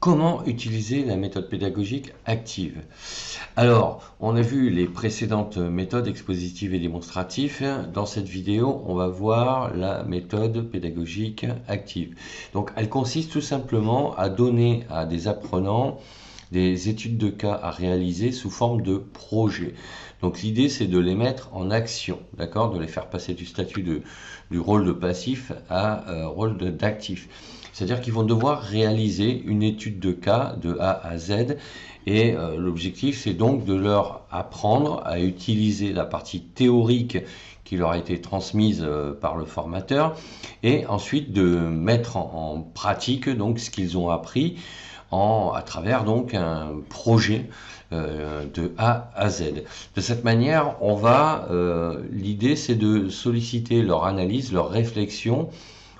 Comment utiliser la méthode pédagogique active? Alors, on a vu les précédentes méthodes expositives et démonstratives. Dans cette vidéo, on va voir la méthode pédagogique active. Donc, elle consiste tout simplement à donner à des apprenants des études de cas à réaliser sous forme de projet. Donc l'idée c'est de les mettre en action, d'accord, de les faire passer du statut du rôle de passif à rôle d'actif. C'est-à-dire qu'ils vont devoir réaliser une étude de cas de A à Z et l'objectif c'est donc de leur apprendre à utiliser la partie théorique qui leur a été transmise par le formateur et ensuite de mettre en pratique donc ce qu'ils ont appris à travers donc un projet de A à Z. De cette manière, l'idée c'est de solliciter leur analyse, leur réflexion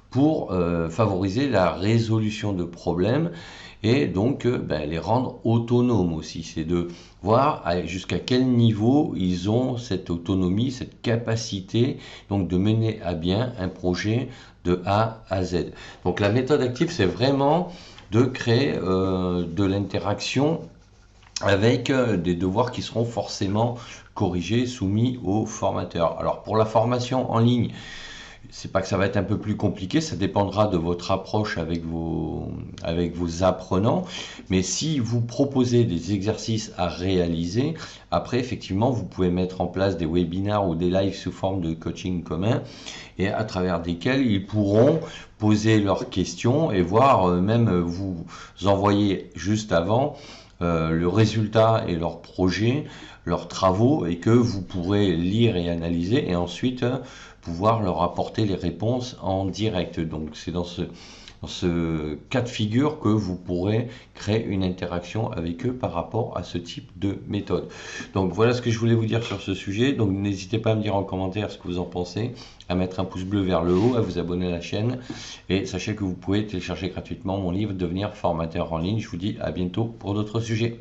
pour favoriser la résolution de problèmes et donc les rendre autonomes aussi. C'est de voir jusqu'à quel niveau ils ont cette autonomie, cette capacité donc de mener à bien un projet de A à Z. Donc la méthode active, c'est vraiment de créer de l'interaction avec des devoirs qui seront forcément corrigés, soumis au formateur. Alors pour la formation en ligne, c'est pas que ça va être un peu plus compliqué, ça dépendra de votre approche avec vos apprenants, mais si vous proposez des exercices à réaliser, après effectivement vous pouvez mettre en place des webinars ou des lives sous forme de coaching commun et à travers desquels ils pourront poser leurs questions et voir même vous envoyer juste avant le résultat et leurs projets, leurs travaux, et que vous pourrez lire et analyser et ensuite pouvoir leur apporter les réponses en direct. Donc c'est dans ce cas de figure que vous pourrez créer une interaction avec eux par rapport à ce type de méthode. Donc voilà ce que je voulais vous dire sur ce sujet. Donc n'hésitez pas à me dire en commentaire ce que vous en pensez, à mettre un pouce bleu vers le haut, à vous abonner à la chaîne et sachez que vous pouvez télécharger gratuitement mon livre Devenir formateur en ligne. Je vous dis à bientôt pour d'autres sujets.